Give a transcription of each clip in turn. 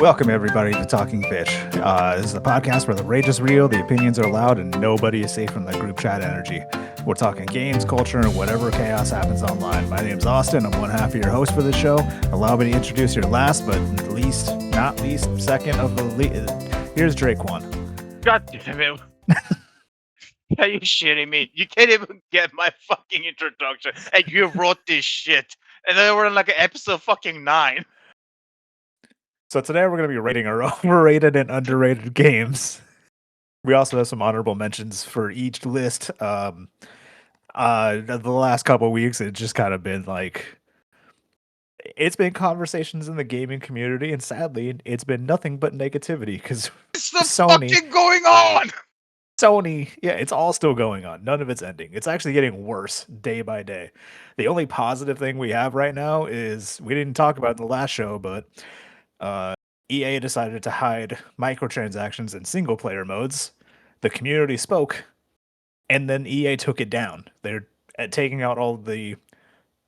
Welcome, everybody, to Talking Bitch. This is the podcast where the rage is real, the opinions are loud, and nobody is safe from the group chat energy. We're talking games, culture, and whatever chaos happens online. My name's Austin. I'm one half of your host for the show. Allow me to introduce your last, but not least, second of the Here's Drake one. God damn it. Are you shitting me? You can't even get my fucking introduction. And you wrote this shit. And then we're in like episode fucking 9. So today we're going to be rating our overrated and underrated games. We also have some honorable mentions for each list. The last couple of weeks, it's just kind of been like, it's been conversations in the gaming community, and sadly, it's been nothing but negativity because It's the fucking going on! Sony, yeah, it's all still going on. None of it's ending. It's actually getting worse day by day. The only positive thing we have right now is we didn't talk about it in the last show, but EA decided to hide microtransactions in single player modes. The community spoke, and then EA took it down. They're taking out all the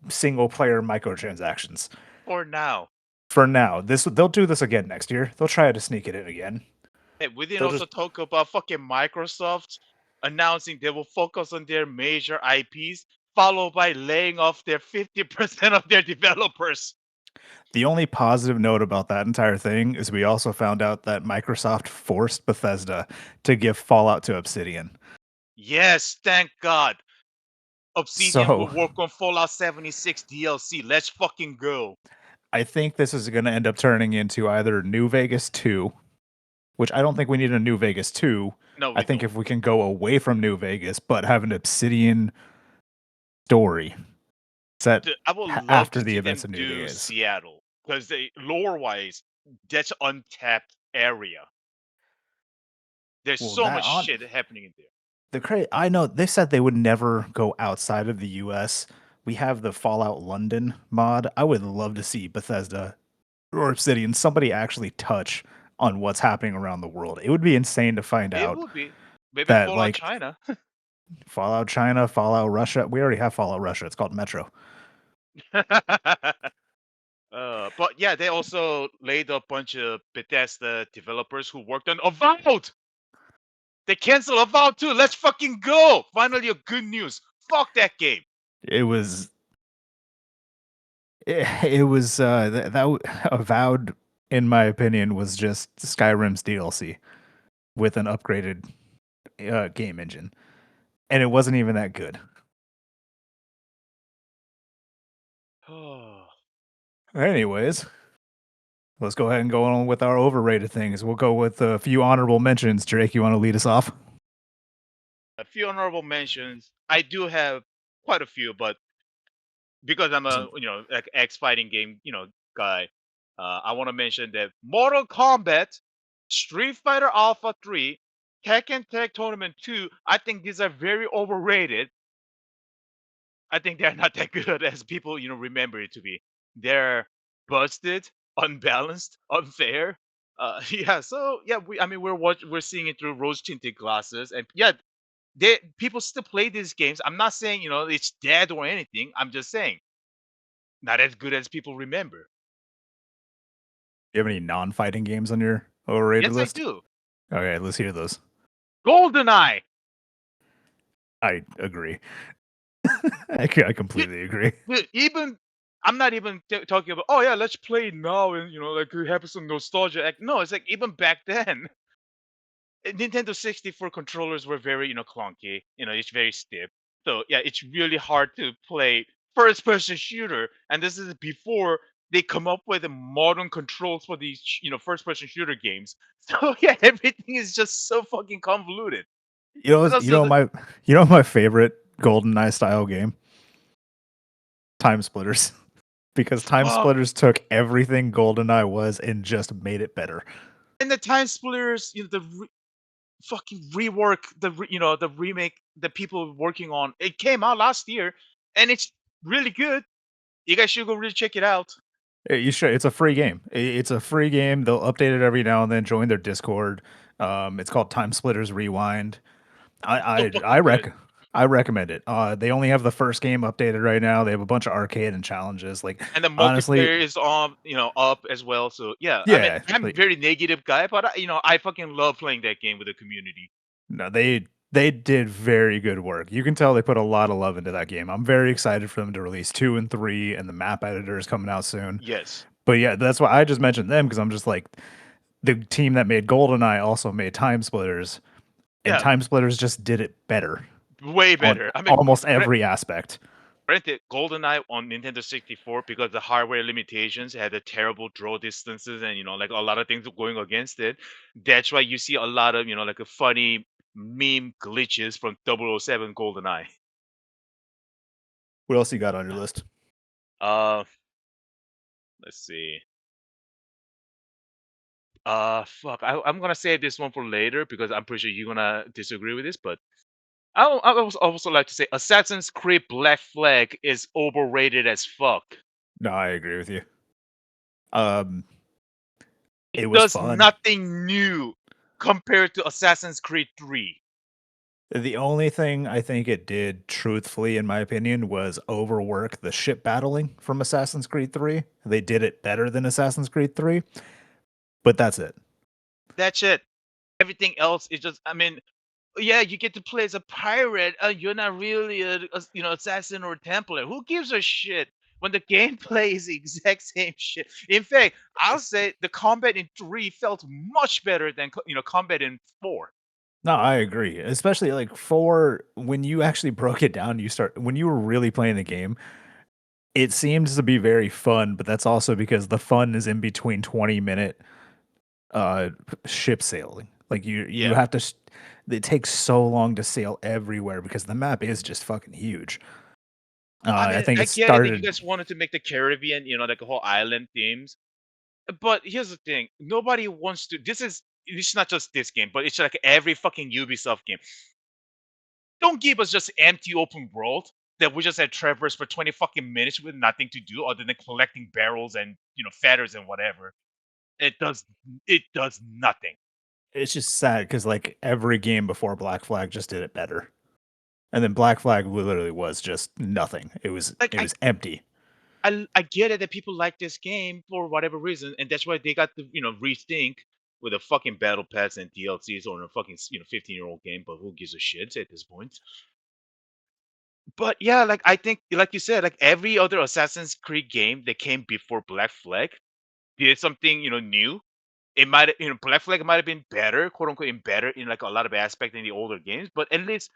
single player microtransactions. For now. They'll do this again next year. They'll try to sneak it in again. Hey, we didn't also talk about fucking Microsoft announcing they will focus on their major IPs, followed by laying off their 50% of their developers. The only positive note about that entire thing is we also found out that Microsoft forced Bethesda to give Fallout to Obsidian. Yes, thank God. Obsidian will work on Fallout 76 DLC. Let's fucking go. I think this is going to end up turning into either New Vegas 2, which I don't think we need a New Vegas 2. No, I think if we can go away from New Vegas, but have an Obsidian story set after the events of New Vegas. Seattle. Because lore-wise, that's untapped area. There's so much shit happening in there. I know they said they would never go outside of the US. We have the Fallout London mod. I would love to see Bethesda or Obsidian, somebody actually touch on what's happening around the world. It would be insane to find out. It would be. Maybe that, Fallout China. Fallout China, Fallout Russia. We already have Fallout Russia. It's called Metro. But yeah, they also laid a bunch of Bethesda developers who worked on Avowed. They canceled Avowed too. Let's fucking go! Finally, a good news. Fuck that game. It was that Avowed, in my opinion, was just Skyrim's DLC with an upgraded game engine, and it wasn't even that good. Anyways, let's go ahead and go on with our overrated things. We'll go with a few honorable mentions. Drake, you want to lead us off? A few honorable mentions. I do have quite a few, but because I'm a like ex-fighting game guy, I want to mention that Mortal Kombat, Street Fighter Alpha 3, Tekken Tag Tournament 2. I think these are very overrated. I think they're not that good as people remember it to be. They're busted, unbalanced, unfair. Yeah, so yeah, we're seeing it through rose-tinted glasses, and yeah, people still play these games. I'm not saying it's dead or anything. I'm just saying not as good as people remember. Do you have any non-fighting games on your overrated list? Yes, I do. Okay, let's hear those. GoldenEye. I agree. I completely agree. Even I'm not even talking about, oh yeah, let's play it now and like have some nostalgia. No, it's like even back then, Nintendo 64 controllers were very clunky. It's very stiff. So yeah, it's really hard to play first-person shooter, and this is before they come up with the modern controls for these first-person shooter games. So yeah, everything is just so fucking convoluted. My favorite GoldenEye style game? Time Splitters. Because Time Splitters took everything GoldenEye was and just made it better. And the Time Splitters, fucking rework, the remake that people working on. It came out last year, and it's really good. You guys should go really check it out. You should. It's a free game. It's a free game. They'll update it every now and then. Join their Discord. It's called Time Splitters Rewind. I I recommend it. They only have the first game updated right now. They have a bunch of arcade and challenges. Like And the honestly, multiplayer is on, up as well. So yeah, I mean, yeah, I'm like very negative guy, but I fucking love playing that game with the community. no, they did very good work. You can tell they put a lot of love into that game. I'm very excited for them to release 2 and 3, and the map editor is coming out soon. Yes. But yeah, that's why I just mentioned them because I'm just like the team that made GoldenEye also made Time Splitters, and Yeah, Time Splitters just did it better way on better. I mean, almost every aspect. granted, GoldenEye on Nintendo 64, because the hardware limitations had a terrible draw distances and like a lot of things were going against it. That's why you see a lot of like a funny meme glitches from 007 GoldenEye. What else you got on your list? Uh, let's see. Fuck. I'm gonna save this one for later because I'm pretty sure you're gonna disagree with this. But I would also like to say Assassin's Creed Black Flag is overrated as fuck. No, I agree with you. Um, It it was does fun. nothing new compared to Assassin's Creed 3. The only thing I think it did, truthfully, in my opinion, was overwork the ship battling from Assassin's Creed 3. They did it better than Assassin's Creed 3, but that's it. That's it. Everything else is just, I mean, yeah, you get to play as a pirate. You're not really assassin or Templar. Who gives a shit when the gameplay is the exact same shit? In fact, I'll say the combat in 3 felt much better than combat in 4. No, I agree. Especially like for when you actually broke it down, when you were really playing the game, it seems to be very fun, but that's also because the fun is in between 20-minute uh ship sailing. Like you Yeah. have to it takes so long to sail everywhere because the map is just fucking huge. I I mean, think I it get it that you started guys wanted to make the Caribbean, like a whole island themes. But here's the thing: nobody wants to. This is not just this game, but it's like every fucking Ubisoft game. Don't give us just empty open world that we just had traverse for 20 fucking minutes with nothing to do other than collecting barrels and feathers and whatever. It does it does nothing. it's just sad because like every game before Black Flag just did it better. And then Black Flag literally was just nothing. Like It was empty. I get it that people like this game for whatever reason, and that's why they got to rethink with a fucking battle pass and DLCs on a fucking 15-year-old game. But who gives a shit at this point? But yeah, like I think, like you said, like every other Assassin's Creed game that came before Black Flag did something new. It might Black Flag might have been better, quote unquote, in better in like a lot of aspects in the older games, but at least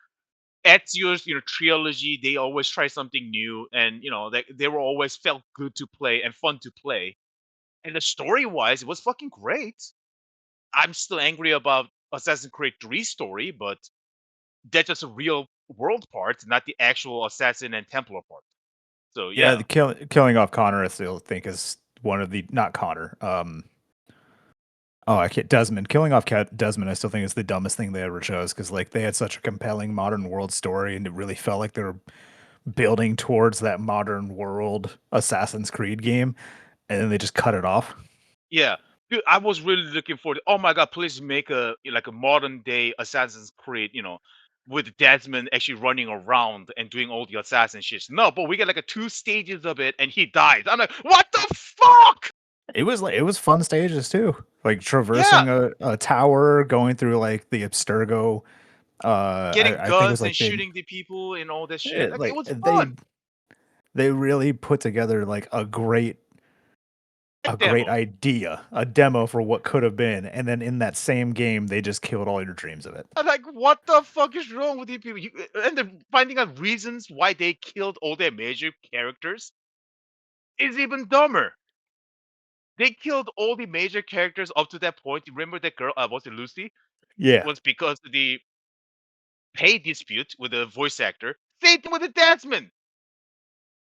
Ezio's trilogy, they always try something new, and they were always felt good to play and fun to play. And the story wise, it was fucking great. I'm still angry about Assassin's Creed 3 story, but that's just a real world part, not the actual assassin and Templar part. So Yeah, yeah. killing off Connor I still think is one of the not Connor. Oh, I can't Desmond. Killing off Desmond I still think is the dumbest thing they ever chose because like they had such a compelling modern world story and it really felt like they were building towards that modern world Assassin's Creed game and then they just cut it off. Yeah. Dude, I was really looking forward. Oh my god, please make a modern day Assassin's Creed, with Desmond actually running around and doing all the assassin shit. No, but we get like a 2 stages of it and he dies. I'm like, what the fuck? It was fun stages too. Like Yeah, traversing a tower, going through like the Abstergo. getting I think it was guns and like shooting the people and all that shit. Like it like was fun. they really put together like A a great demo. idea, a demo for what could have been, and then in that same game, they just killed all your dreams of it. I'm like, what the fuck is wrong with you people? And then finding out reasons why they killed all their major characters is even dumber. They killed all the major characters up to that point. You remember that girl? Was it Lucy? Yeah. Was because of the pay dispute with the voice actor. Same thing with the Dadsman.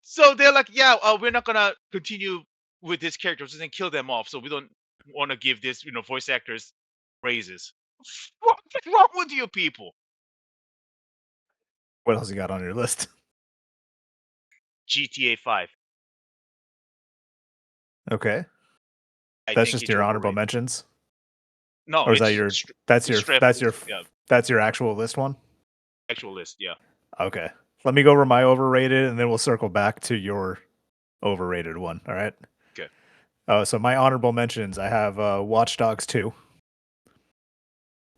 So they're like, yeah, we're not gonna continue with this character, just then kill them off. So we don't want to give this, voice actors raises. What's wrong with you people? What else you got on your list? GTA 5. Okay. I That's think just it's your honorable overrated. mentions, No, or is that your it's straight up. that's your Yeah, that's your actual list one? actual list. Yeah. Okay. Let me go over my overrated, and then we'll circle back to your overrated one. All right. Okay. So my honorable mentions, I have Watch Dogs 2.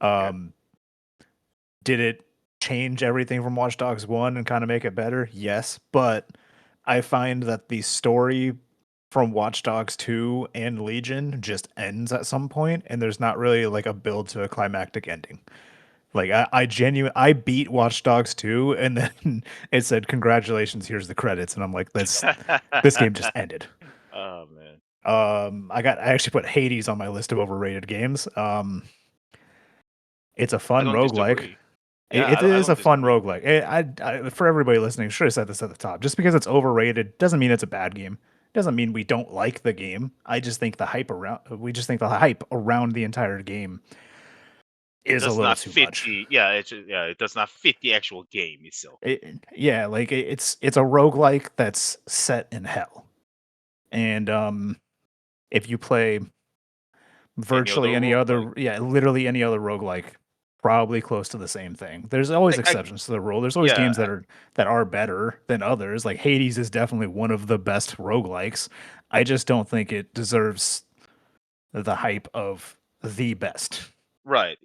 Okay. Um, did it change everything from Watch Dogs 1 and kind of make it better? Yes, but I find that the story from Watch Dogs 2 and Legion just ends at some point, and there's not really like a build to a climactic ending. Like I beat Watch Dogs 2, and then it said congratulations, here's the credits, and I'm like, this game just ended. Oh man, I actually put Hades on my list of overrated games. It's a I fun don't roguelike. disagree. It, Yeah, it I is a don't fun disagree. roguelike. For everybody listening, should have said this at the top. Just because it's overrated doesn't mean it's a bad game. Doesn't mean we don't like the game. I just think we just think the hype around the entire game It is a does little not too fit much. the yeah. It does not fit the actual game itself. Yeah, like it's a roguelike that's set in hell. And if you play Any other virtually any roguelike? other, yeah, literally any other roguelike, probably close to the same thing. There's always Like I exceptions to the rule. There's always yeah games that are better than others. Like Hades is definitely one of the best roguelikes. I just don't think it deserves the hype of the best. right.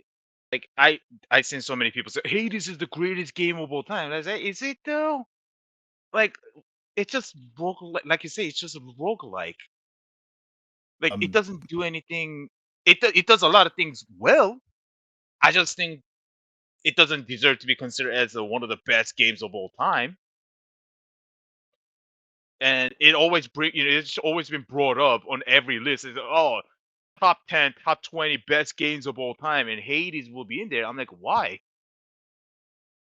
Like I seen so many people say, "Hey, this is the greatest game of all time." I say, "Is it though?" Like it's just like you say, it's just a roguelike. Like it Um, doesn't do anything. It does a lot of things well. I just think it doesn't deserve to be considered as one of the best games of all time. And it always it's always been brought up on every list. It's oh, top 10, top 20 best games of all time, and Hades will be in there. I'm like, why?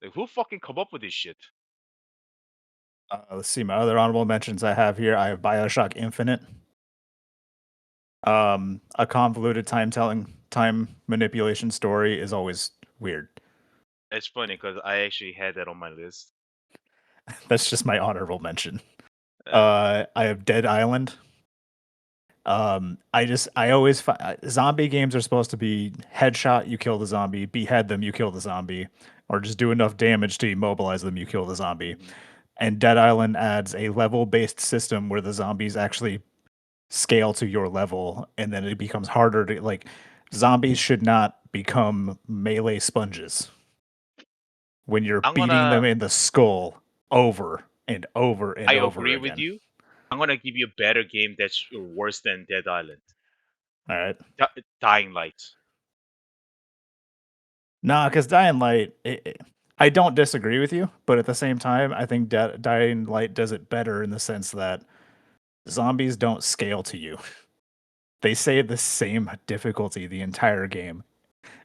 Like, who fucking come up with this shit? let's see my other honorable mentions I have here. I have BioShock Infinite. A convoluted time manipulation story is always weird. It's funny because I actually had that on my list. That's just my honorable mention. Uh, I have Dead Island. I always zombie games are supposed to be headshot, you kill the zombie, behead them, you kill the zombie, or just do enough damage to immobilize them, you kill the zombie. mhm. And Dead Island adds a level based system where the zombies actually scale to your level, and then it becomes harder to like. Zombies should not become melee sponges when you're I'm beating them gonna. in the skull over and over and I over agree with again. you. I'm gonna give you a better game that's worse than Dead Island. All right. Dying Light. Nah, because Dying Light, I don't disagree with you, but at the same time, I think Dying Light does it better in the sense that zombies don't scale to you. They stay the same difficulty the entire game,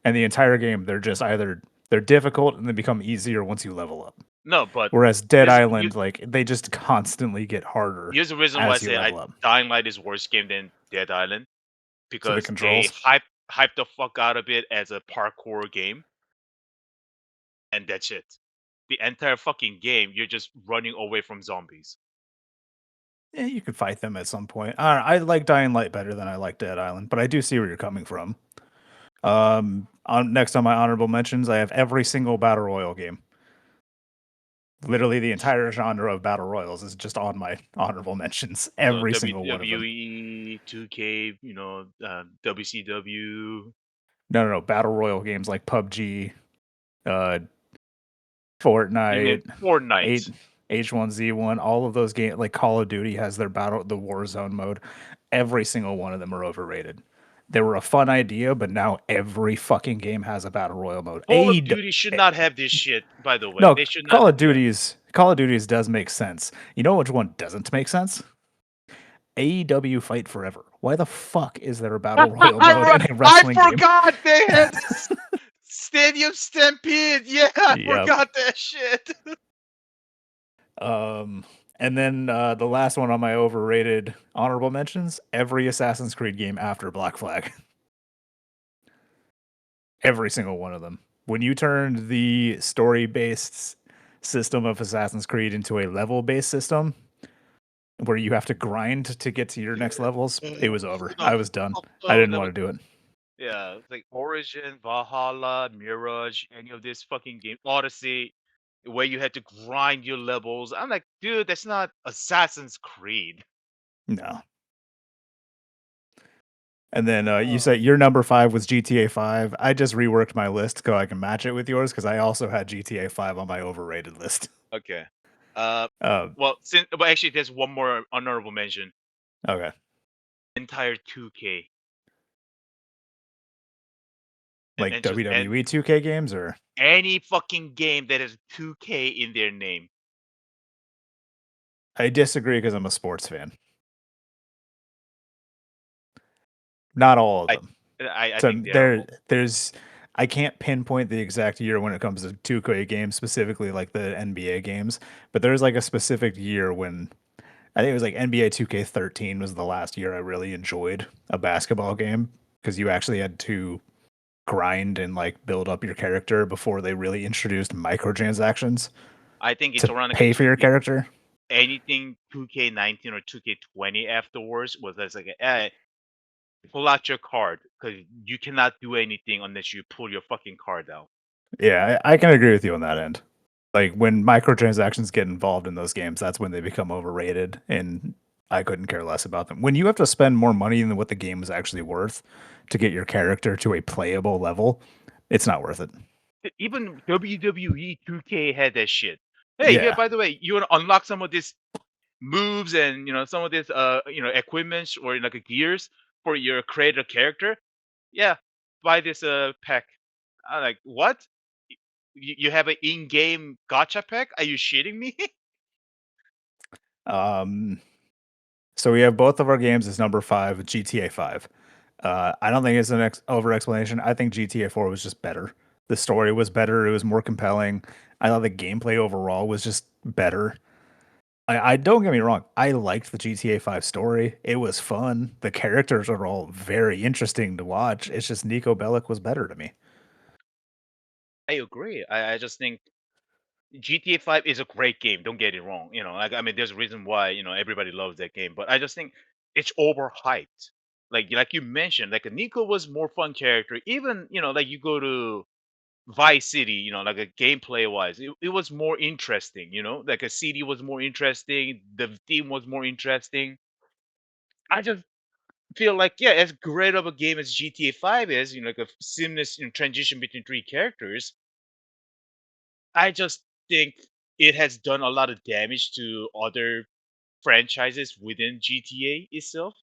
and the entire game they're just either they're difficult and they become easier once you level up. No, but Whereas Dead here's Island, like they just constantly get harder here's the reason why I as you say level up. Dying Light is worse game than Dead Island So the because they controls, hype the fuck out of it as a parkour game, and that's it. The entire fucking game, you're just running away from zombies. yeah, you could fight them at some point. I like Dying Light better than I like Dead Island, but I do see where you're coming from. Next on my honorable mentions, I have every single battle royale game. Literally, the entire genre of battle royals is just on my honorable mentions. So Every single one of them. WWE, 2K, WCW. No. Battle royal games like PUBG, uh, You mean Fortnite, Fortnite? H H1Z1, all of those games. Like Call of Duty has the Warzone mode. Every single one of them are overrated. They were a fun idea, but now every fucking game has a battle royal mode. Call of Duty should not have this shit. By the way, No, they should not. Yeah. Call of Duty's does make sense. You know which one doesn't make sense? AEW Fight Forever. Why the fuck is there a battle royal mode in a I wrestling game? forgot they had Stadium Stampede. Yeah, I Yep. forgot that shit. Um, and then the last one on my overrated honorable mentions: every Assassin's Creed game after Black Flag. Every single one of them. When you turned the story-based system of Assassin's Creed into a level-based system, where you have to grind to get to your next levels, it was over. I was done. I didn't That want was to do it. yeah, it's like Origin, Valhalla, Mirage, any of this fucking game, Odyssey. where you had to grind your levels. I'm like, dude, that's not Assassin's Creed. No. And then you Oh, say your number 5 was GTA 5. I just reworked my list so I can match it with yours because I also had GTA 5 on my overrated list. okay. Uh, Uh, well, but actually, there's one more honorable mention. okay. Entire 2K Like and WWE 2K games or any fucking game that has 2K in their name. I disagree because I'm a sports fan. Not all of I them. I So think they are all. there's I can't pinpoint the exact year when it comes to 2K games, specifically like the NBA games, but there's like a specific year when I think it was like NBA 2K13 was the last year I really enjoyed a basketball game because you actually had to grind and like build up your character before they really introduced microtransactions I think it's to around like a pay for your 2K. character. Anything 2K19 or 2K20 afterwards was just like, eh, pull out your card because you cannot do anything unless you pull your fucking card out. Yeah, I can agree with you on that end. Like when microtransactions get involved in those games, that's when they become overrated, and I couldn't care less about them. When you have to spend more money than what the game is actually worth to get your character to a playable level, it's not worth it. Even WWE 2K had that shit. Hey, here, Yeah. by the way, you want to unlock some of these moves and some of this equipment or like gears for your creator character. Yeah, buy this pack. I'm like, what? You have an in-game gotcha pack? Are you shitting me? Um, so we have both of our games as number 5 with GTA 5. I don't think it's an over explanation. I think GTA 4 was just better. The story was better. It was more compelling. I thought the gameplay overall was just better. I don't get me wrong. I liked the GTA 5 story. It was fun. The characters are all very interesting to watch. It's just Nico Bellic was better to me. I agree. I just think GTA 5 is a great game. Don't get it wrong. Like I mean, there's a reason why everybody loves that game. But I just think it's overhyped. Like you mentioned, like Nico was more fun character. Even like you go to Vice City, like a gameplay wise, it was more interesting. Like a CD was more interesting. The theme was more interesting. I just feel like yeah, as great of a game as GTA 5 is, like a seamless transition between three characters. I just think it has done a lot of damage to other franchises within GTA itself,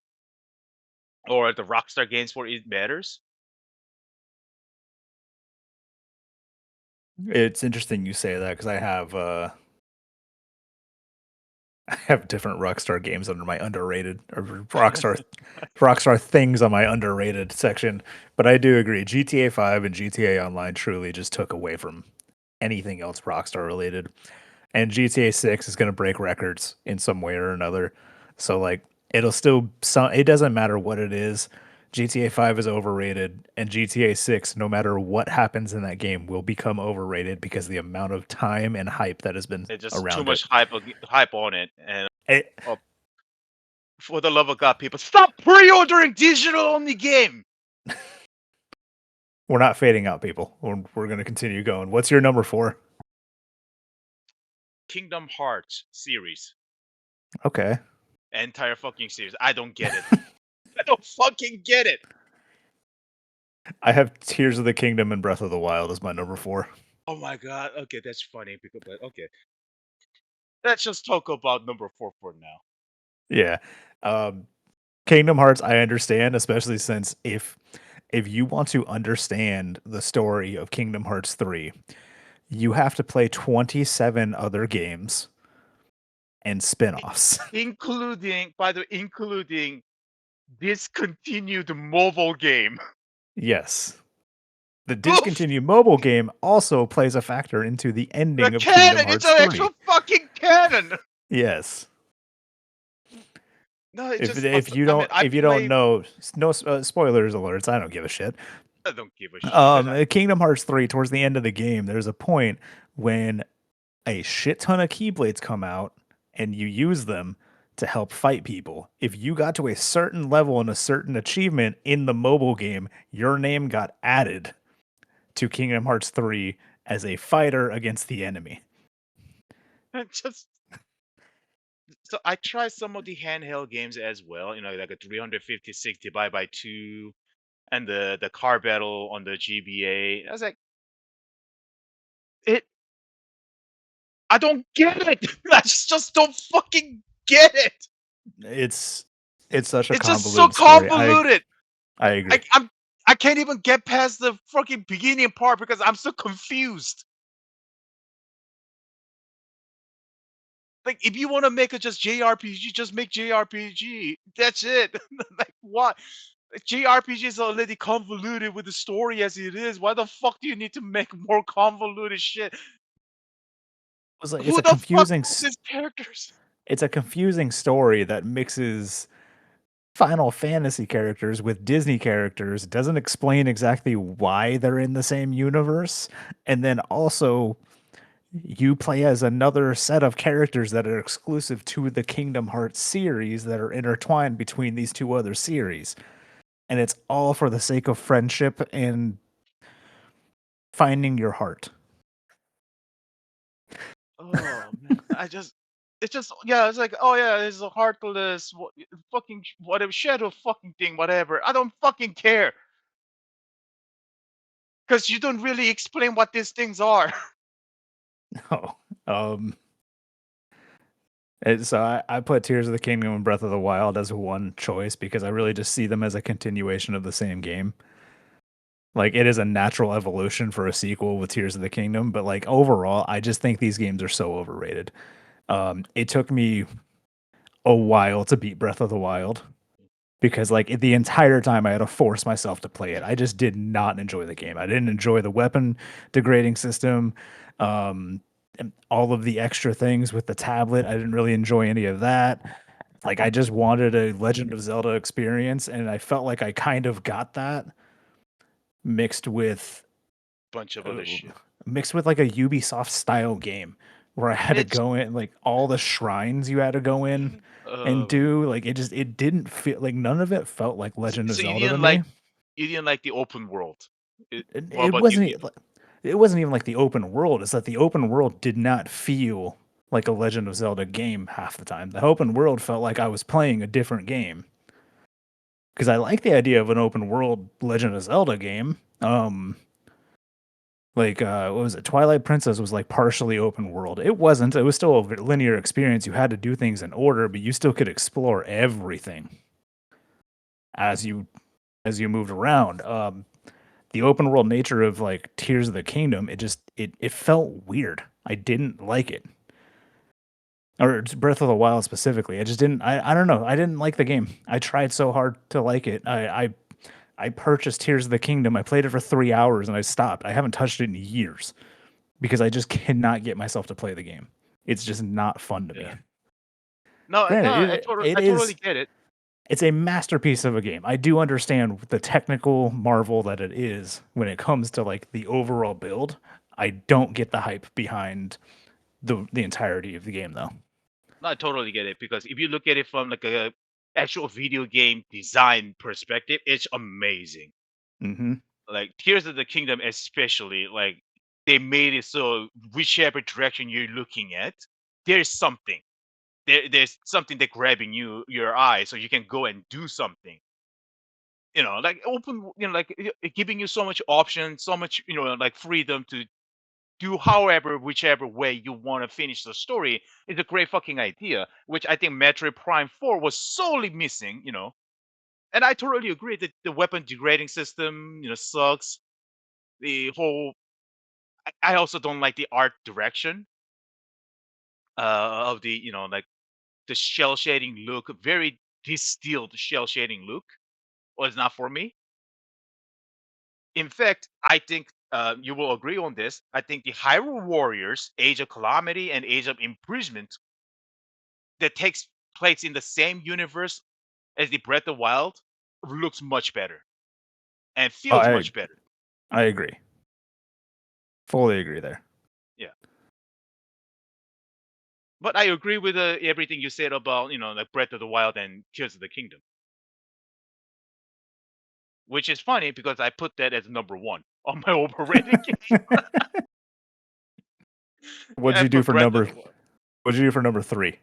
or the Rockstar games for it matters. It's interesting you say that because I have different Rockstar games under my underrated or Rockstar things on my underrated section. But I do agree, GTA 5 and GTA Online truly just took away from anything else Rockstar related. And GTA 6 is going to break records in some way or another. So like it'll still it doesn't matter what it is. GTA 5 is overrated and GTA 6 no matter what happens in that game will become overrated because the amount of time and hype that has been It's just too around it. much hype on it, and it uh, for the love of God, people, stop pre-ordering digital only game. we're not fading out people. We're going to continue going. What's your number 4? Kingdom Hearts series, Okay. entire fucking series. I don't get it. I don't fucking get it. I have Tears of the Kingdom and Breath of the Wild as my number 4. Oh my God. Okay, that's funny because, but okay, let's just talk about number four for now. Yeah. Um Kingdom Hearts, I understand, especially since if you want to understand the story of Kingdom Hearts 3, you have to play 27 other games and I- spin-offs. Including, by the way, including discontinued mobile game. Yes. The Oof! discontinued mobile game also plays a factor into the The ending of Kingdom canon! It's Hearts an actual 3. fucking canon! Yes. No, it If just, if you I mean, don't if you don't know, no spoilers alerts, I don't give a shit. I don't give a shit. Kingdom Hearts 3 towards the end of the game, there's a point when a shit ton of keyblades come out and you use them to help fight people. If you got to a certain level and a certain achievement in the mobile game, your name got added to Kingdom Hearts 3 as a fighter against the enemy. Just so I tried some of the handheld games as well, like a 350 60 by 2 and the car battle on the GBA. I was like, it I don't get it. I just don't fucking get it. It's it's such a It's just so convoluted story. convoluted. I I agree. I'm I can't even get past the fucking beginning part because I'm so confused. Like, if you want to make it just JRPG, just make JRPG. That's it. Like, what? JRPG is already convoluted with the story as it is. Why the fuck do you need to make more convoluted shit? It's like Who the fuck are these characters? it's a confusing story that mixes Final Fantasy characters with Disney characters, doesn't explain exactly why they're in the same universe, and then also you play as another set of characters that are exclusive to the Kingdom Hearts series that are intertwined between these two other series. And it's all for the sake of friendship and finding your heart. Oh man, it's just yeah, it's like oh yeah, it's a heartless fucking whatever shadow fucking thing, whatever. I don't fucking care because you don't really explain what these things are. Oh, um, and so I put Tears of the Kingdom and Breath of the Wild as one choice because I really just see them as a continuation of the same game. Like it is a natural evolution for a sequel with Tears of the Kingdom, but like overall, I just think these games are so overrated. It took me a while to beat Breath of the Wild because like the entire time I had to force myself to play it. I just did not enjoy the game. I didn't enjoy the weapon degrading system, and all of the extra things with the tablet. I didn't really enjoy any of that. Like I just wanted a Legend of Zelda experience, and I felt like I kind of got that mixed with Bunch of other uh, shit. like a Ubisoft style game where I had to It's go in like all the shrines you had to go in and uh, do like it didn't feel like none of it felt like Legend of so Zelda to me. you didn't like the open world. It, What it about you? wasn't it wasn't even like the open world. It's that the open world did not feel like a Legend of Zelda game half the time. The open world felt like I was playing a different game because I like the idea of an open world Legend of Zelda game. Like what was it? Twilight Princess was like partially open world. It wasn't. It was still a linear experience. You had to do things in order, but you still could explore everything as you moved around. The open world nature of like Tears of the Kingdom, it felt weird. I didn't like it. Or Breath of the Wild specifically. I just didn't I don't know. I didn't like the game. I tried so hard to like it. I purchased Tears of the Kingdom. I played it for 3 hours and I stopped. I haven't touched it in years because I just cannot get myself to play the game. It's just not fun to me. Yeah. No, no, Granted, I totally get it. it's a masterpiece of a game. I do understand the technical marvel that it is when it comes to like the overall build. I don't get the hype behind the entirety of the game though. No, I totally get it because if you look at it from like a actual video game design perspective, it's amazing. Hmm. Like Tears of the Kingdom, especially, like they made it so whichever direction you're looking at, there's something. There's something that grabbing your eye, so you can go and do something. Like open, like giving you so much option, so much, like freedom to do however, whichever way you want to finish the story is a great fucking idea, which I think Metroid Prime 4 was solely missing. And I totally agree that the weapon degrading system, sucks. The whole I also don't like the art direction of the, like the shell shading look, very distilled shell shading look was not for me. In fact, I think you will agree on this. I think the Hyrule Warriors, Age of Calamity and Age of Imprisonment that takes place in the same universe as the Breath of Wild looks much better and feels I much better. I agree. Fully agree there. Yeah. But I agree with everything you said about, like Breath of the Wild and Tears of the Kingdom, which is funny because I put that as number one on my overrated game. What'd I you do put for Breath of number the Wild. What'd you do for number 3?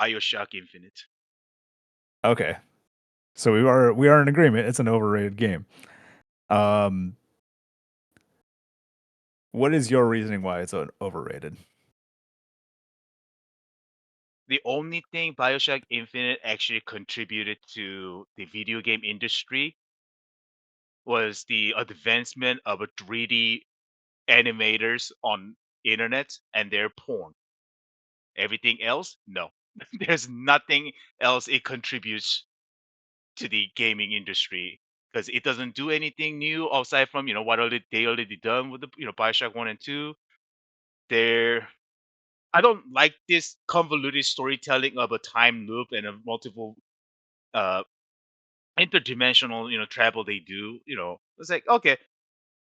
BioShock Infinite. Okay. So we are in agreement. It's an overrated game. Um, what is your reasoning why it's overrated? The only thing BioShock Infinite actually contributed to the video game industry was the advancement of a 3D animators on internet and their porn. Everything else, no. There's nothing else it contributes to the gaming industry because it doesn't do anything new aside from what they already done with the Bioshock 1 and 2. They're I don't like this convoluted storytelling of a time loop and a multiple uh interdimensional travel they do. It's like, okay,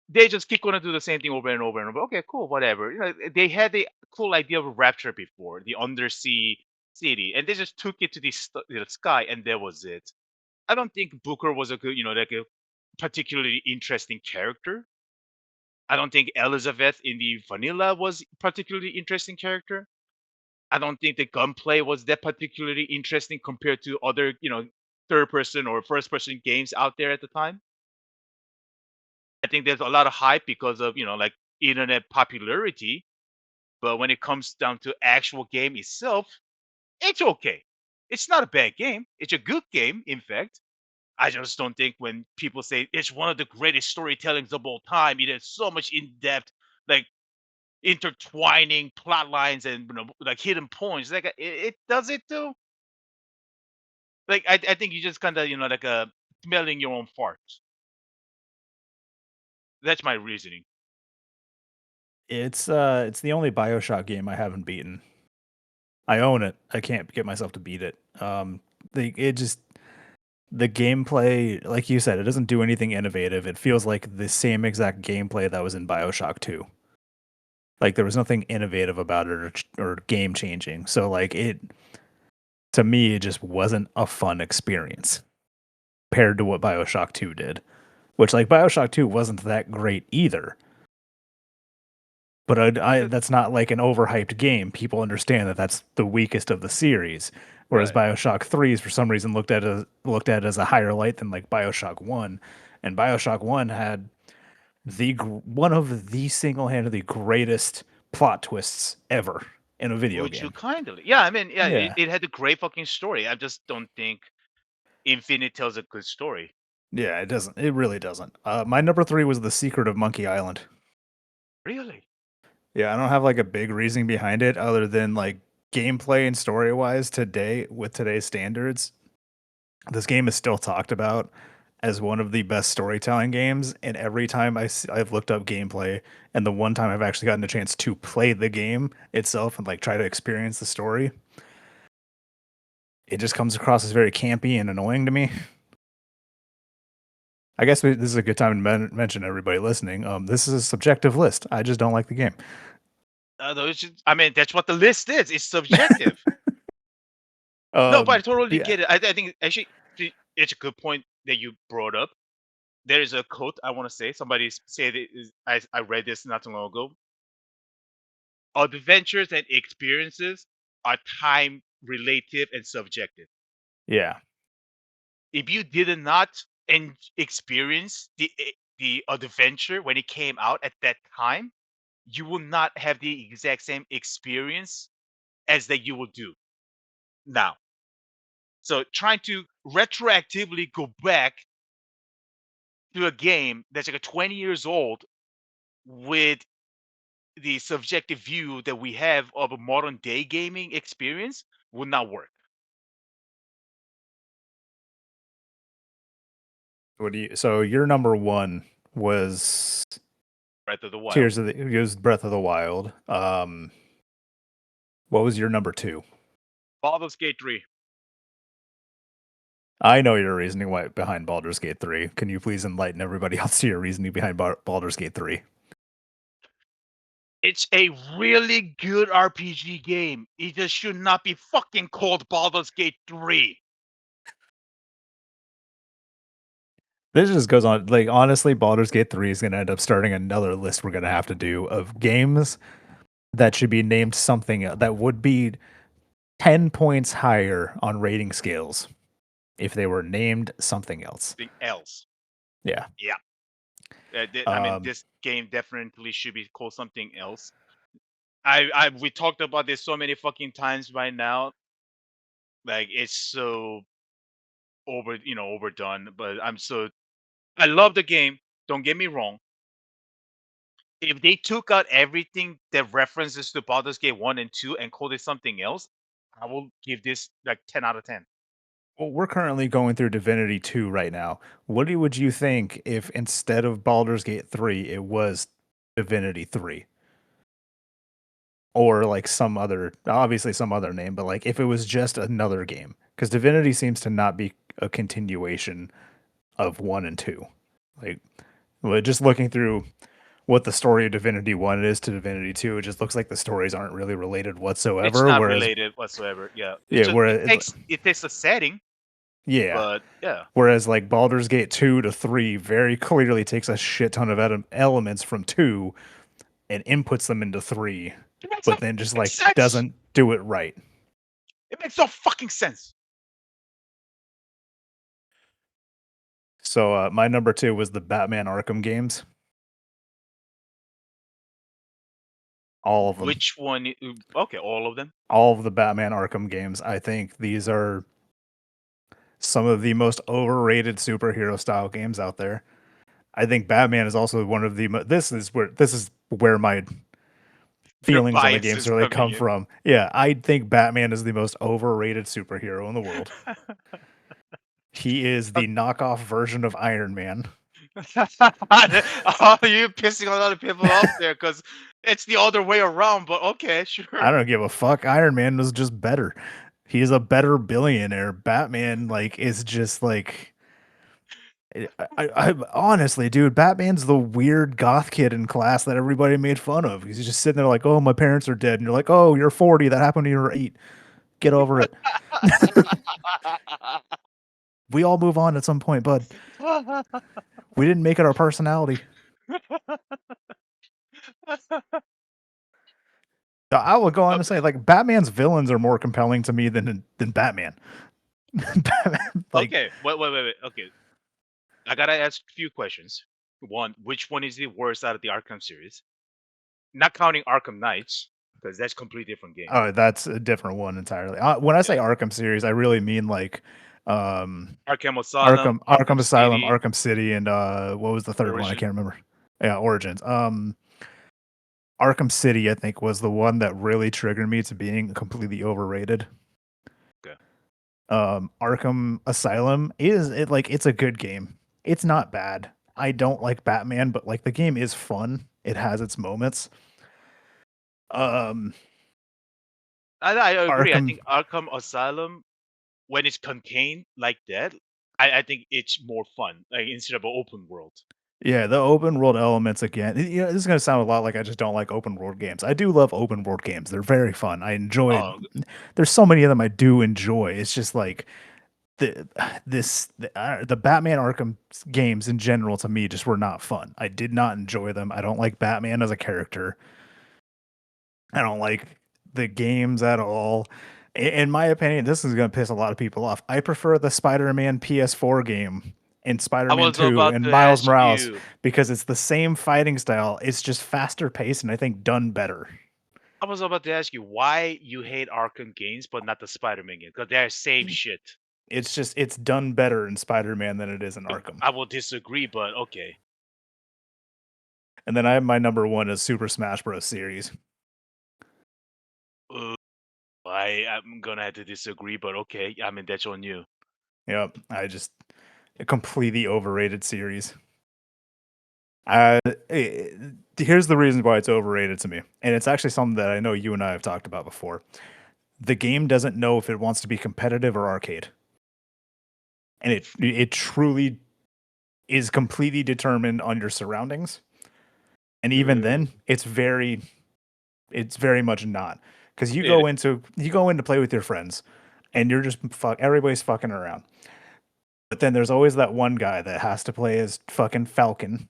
they just keep going to do the same thing over and over and over. Okay, cool, whatever. They had the cool idea of Rapture before, the undersea city, and they just took it to the sky, and that was it. I don't think Booker was a good, like a particularly interesting character. I don't think Elizabeth in the vanilla was particularly interesting character. I don't think the gunplay was that particularly interesting compared to other, third person or first person games out there at the time. I think there's a lot of hype because of, like internet popularity. But when it comes down to actual game itself, it's okay. It's not a bad game. It's a good game, in fact. I just don't think when people say it's one of the greatest storytellings of all time, it has so much in depth, like intertwining plot lines and like hidden points. Like it does it too. Like I think you just kind of like smelling your own farts. That's my reasoning. It's the only BioShock game I haven't beaten. I own it. I can't get myself to beat it. The gameplay, like you said, it doesn't do anything innovative. It feels like the same exact gameplay that was in BioShock 2. Like there was nothing innovative about it or game changing. So like it to me it just wasn't a fun experience compared to what BioShock 2 did. Which like BioShock 2 wasn't that great either. But that's not like an overhyped game. People understand that that's the weakest of the series. Whereas Right. BioShock 3 is for some reason looked at as a higher light than like BioShock 1. And BioShock 1 had one of the single-handedly greatest plot twists ever in a video Would you game. kindly? Yeah, I mean, yeah, it, Yeah. it had a great fucking story. I just don't think Infinite tells a good story. Yeah, it doesn't. It really doesn't. My number 3 was The Secret of Monkey Island. Really? Yeah, I don't have like a big reasoning behind it other than like gameplay and story wise today with today's standards. This game is still talked about as one of the best storytelling games. And every time I've looked up gameplay, and the one time I've actually gotten a chance to play the game itself and like try to experience the story, it just comes across as very campy and annoying to me. I guess this is a good time to mention everybody listening. This is a subjective list. I just don't like the game. I mean, that's what the list is. It's subjective. No, but I totally Yeah, get it. I think actually it's a good point that you brought up. There is a quote I want to say. Somebody said it is, I read this not too long ago. Adventures and experiences are time relative and subjective. yeah. If you did not experience the adventure when it came out at that time, you will not have the exact same experience as that you will do now. So trying to retroactively go back to a game that's like a 20 years old with the subjective view that we have of a modern day gaming experience would not work. What do you? So your number one was Breath of the Wild. Tears of the. It was Breath of the Wild. What was your number two? Baldur's Gate 3. I know your reasoning why behind Baldur's Gate 3. Can you please enlighten everybody else to your reasoning behind Baldur's Gate 3? It's a really good RPG game. It just should not be fucking called Baldur's Gate 3. This just goes on. Like honestly, Baldur's Gate 3 is going to end up starting another list we're going to have to do of games that should be named something that would be 10 points higher on rating scales if they were named something else. Something else. Yeah. Yeah. I mean, Um, this game definitely should be called something else. I we talked about this so many fucking times by now. Like it's so overdone. But I love the game. Don't get me wrong. If they took out everything that references to Baldur's Gate 1 and 2 and called it something else, I will give this like 10 out of 10. well, we're currently going through Divinity 2 right now. Would you think if instead of Baldur's Gate 3, it was Divinity 3? Or like some other, obviously some other name, but like if it was just another game, because Divinity seems to not be a continuation of 1 and 2. Like, well, just looking through what the story of Divinity 1 is to Divinity 2, it just looks like the stories aren't really related It's whatsoever. not Whereas, related whatsoever. Yeah. It's yeah, just where it takes a setting, yeah, but yeah. whereas like Baldur's Gate 2 to 3 very clearly takes a shit ton of elements from 2 and inputs them into 3, It makes no but then just fucking like sense. doesn't do it right. It makes no fucking sense. So my number 2 was the Batman Arkham games, all of them. Which one? Okay, all of them. All of the Batman Arkham games. I think these are some of the most overrated superhero style games out there. I think Batman is also one of the this is where my Your feelings on the games biases really coming come in. from. Yeah, I think Batman is the most overrated superhero in the world. He is the knockoff version of Iron Man. Oh, you're pissing a lot of people off there because it's the other way around. But okay, I sure. don't give a fuck. Iron Man was just better. He's a better billionaire. Batman like is just like I honestly, dude, Batman's the weird goth kid in class that everybody made fun of. He's just sitting there like, "Oh, my parents are dead," and you're like, "Oh, you're 40. That happened when you were 8. Get over it." We all move on at some point, bud. We didn't make it our personality. I will go on to say, like, Batman's villains are more compelling to me than Batman. Batman, like, Okay, wait. Okay, I gotta ask a few questions. One, which one is the worst out of the Arkham series? Not counting Arkham Knights, because that's a completely different game. oh, that's a different one entirely. When I say Yeah, Arkham series, I really mean like, um, Arkham Asylum, Arkham Arkham Asylum, City, Arkham City, and what was the third one? I Origin. can't remember. Yeah, Origins. Arkham City, I think, was the one that really triggered me to being completely overrated. Okay. Arkham Asylum it's a good game. It's not bad. I don't like Batman, but like the game is fun. It has its moments. Um, I agree. I Arkham, think Arkham Asylum, when it's contained like that, I think it's more fun, like instead of an open world. yeah, the open world elements again. This is gonna sound a lot like I just don't like open world games. I do love open world games. They're very fun. I enjoy. Oh, There's so many of them I do enjoy. It's just like the the Batman Arkham games in general to me just were not fun. I did not enjoy them. I don't like Batman as a character. I don't like the games at all. In my opinion, this is going to piss a lot of people off. I prefer the Spider-Man PS4 game and I Spider-Man was 2 about and to Miles ask Morales you. because it's the same fighting style. It's just faster paced and I think done better. I was about to ask you why you hate Arkham games, but not the Spider-Man game, because they're same shit. It's done better in Spider-Man than it is in Arkham. I will disagree, but okay. And then I have my number 1 is Super Smash Bros. Series. Uh, I'm gonna have to disagree, but okay. I mean that's on you. Yep, I just a completely overrated series. Uh, eh, Here's the reason why it's overrated to me, and it's actually something that I know you and I have talked about before. The game doesn't know if it wants to be competitive or arcade, and it truly is completely determined on your surroundings. And even Uh, then, it's very much not because it, you go in to play with your friends, and you're just everybody's fucking around. But then there's always that one guy that has to play as fucking Falcon.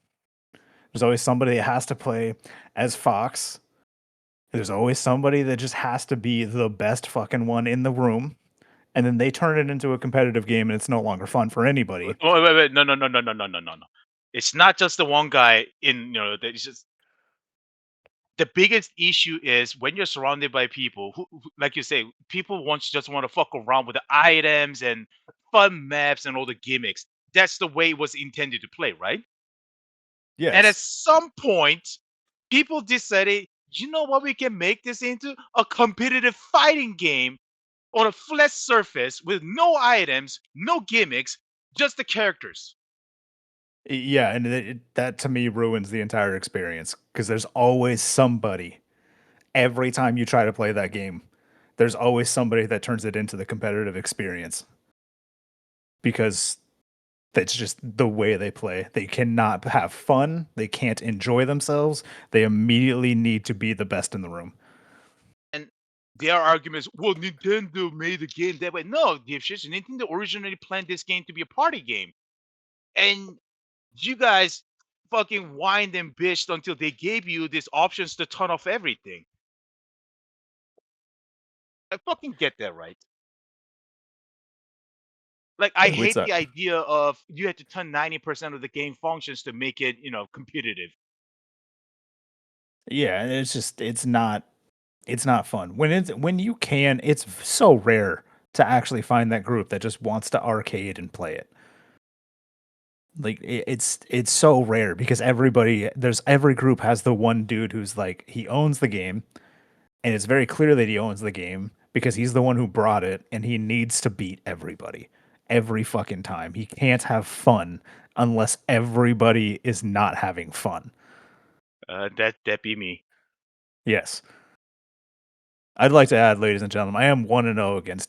There's always somebody that has to play as Fox. There's always somebody that just has to be the best fucking one in the room, and then they turn it into a competitive game, and it's no longer fun for anybody. Wait. No, no, no, no, no, no, no, no, no. It's not just the one guy in, that it's just the biggest issue is when you're surrounded by people who like you say, people just want to fuck around with the items and fun maps and all the gimmicks. That's the way it was intended to play, right? And at Yes. some point, people decided, you know what, we can make this into a competitive fighting game on a flat surface with no items, no gimmicks, just the characters. Yeah, and that to me ruins the entire experience because there's always somebody every time you try to play that game. There's always somebody that turns it into the competitive experience because that's just the way they play. They cannot have fun, they can't enjoy themselves. They immediately need to be the best in the room. And their arguments, well, Nintendo made the game that way. No, dipshits, Nintendo originally planned this game to be a party game. And you guys fucking whined and bitched until they gave you these options to turn off everything. I fucking get that, right? Like, I It's hate a the idea of you had to turn 90% of the game functions to make it, competitive. yeah, and it's not fun. When you can, it's so rare to actually find that group that just wants to arcade and play it. Like it's so rare because every group has the one dude who's like he owns the game, and it's very clear that he owns the game because he's the one who brought it and he needs to beat everybody every fucking time. He can't have fun unless everybody is not having fun. That be me. Yes. I'd like to add, ladies and gentlemen, I am 1-0 against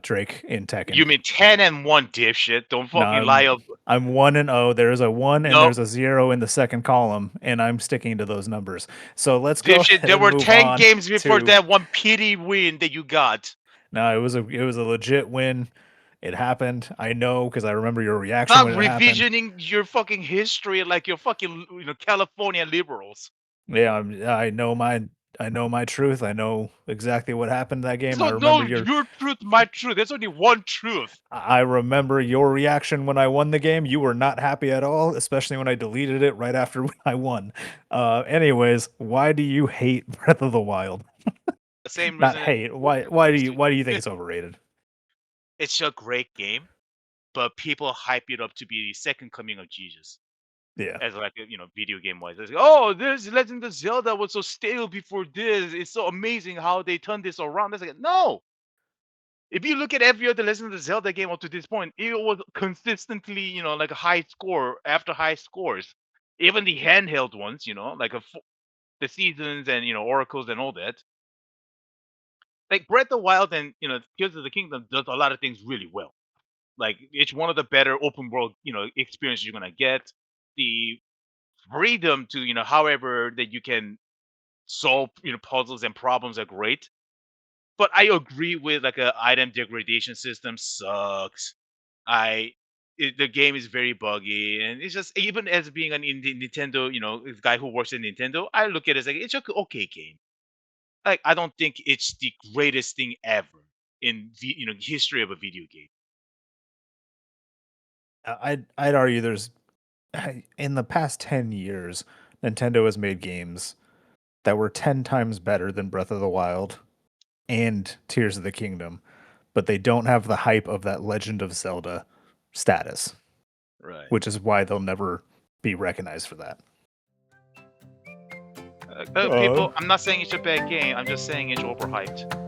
Drake in Tekken. You mean 10-1, dipshit? Don't No, fucking lie up. I'm 1-0. There's a 1 and No, there's a 0 in the second column, and I'm sticking to those numbers. So let's go dipshit. ahead There and were move 10 on games before to that one pity win that you got. no, it was a legit win. It happened. I know because I remember your reaction Not when it happened. revisioning your fucking history like your fucking California liberals. Yeah, I know my truth. I know exactly what happened that game. So no, your truth, my truth. There's only one truth. I remember your reaction when I won the game. You were not happy at all, especially when I deleted it right after I won. Anyways, why do you hate Breath of the Wild? The same Not reason. hate. Why do you think it's overrated? It's a great game, but people hype it up to be the second coming of Jesus. Yeah. As like video game wise, it's like, oh, this Legend of Zelda was so stale before this. It's so amazing how they turned this around. That's like, no. If you look at every other Legend of Zelda game up to this point, it was consistently, like a high score after high scores. Even the handheld ones, like the seasons and oracles and all that. Like Breath of the Wild and Tears of the Kingdom does a lot of things really well. Like it's one of the better open world experiences you're gonna get. The freedom to however that you can solve puzzles and problems are great. But I agree with like a item degradation system sucks. The game is very buggy, and it's just even as being an indie Nintendo, guy who works in Nintendo, I look at it as like it's a okay game. Like I don't think it's the greatest thing ever in the history of a video game. I'd argue there's in the past 10 years, Nintendo has made games that were 10 times better than Breath of the Wild and Tears of the Kingdom, but they don't have the hype of that Legend of Zelda status, Right. which is why they'll never be recognized for that. People, I'm not saying it's a bad game. I'm just saying it's overhyped.